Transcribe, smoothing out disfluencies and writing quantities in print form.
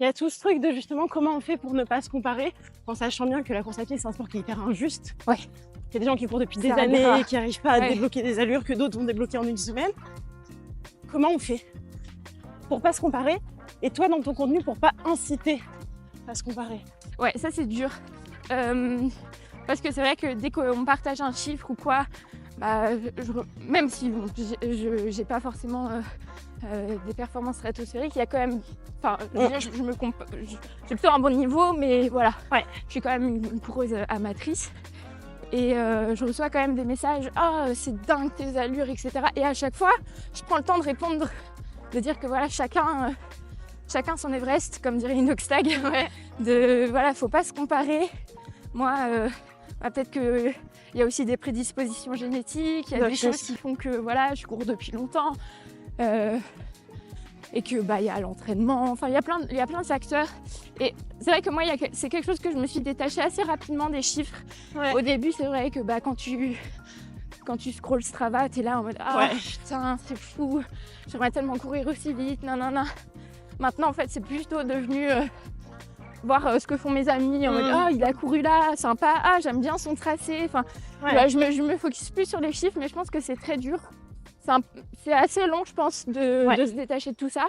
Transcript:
Il y a tout ce truc de justement comment on fait pour ne pas se comparer, en sachant bien que la course à pied, c'est un sport qui est hyper injuste. Ouais. Il y a des gens qui courent depuis des Ça années arrivera. et qui n'arrivent pas à Ouais. débloquer des allures que d'autres vont débloquer en une semaine. Comment on fait pour pas se comparer? Et toi, dans ton contenu, pour pas inciter à se comparer? Ouais, ça c'est dur. Parce que c'est vrai que dès qu'on partage un chiffre ou quoi, bah, même si bon, j'ai pas forcément des performances stratosphériques, il y a quand même. Enfin, j'ai plutôt un bon niveau, mais voilà. Ouais. Je suis quand même une coureuse amatrice. Et je reçois quand même des messages, ah c'est dingue tes allures, etc. Et à chaque fois, je prends le temps de répondre, de dire que voilà, chacun son Everest, comme dirait Inoxtag. Ouais. De voilà, faut pas se comparer. Moi, peut-être qu'il y a aussi des prédispositions génétiques, il y a des choses qui font que voilà, je cours depuis longtemps. Et que il y a l'entraînement, enfin il y a plein de facteurs. Et c'est vrai que moi c'est quelque chose que je me suis détachée assez rapidement des chiffres. Ouais. Au début c'est vrai que quand tu scrolles Strava, t'es là en mode ah putain c'est fou, j'aimerais tellement courir aussi vite, nanana. Maintenant en fait c'est plutôt devenu voir ce que font mes amis en mode ah il a couru là, sympa, ah j'aime bien son tracé. Enfin je me focus plus sur les chiffres, mais je pense que c'est très dur. C'est assez long, je pense, de se détacher de tout ça.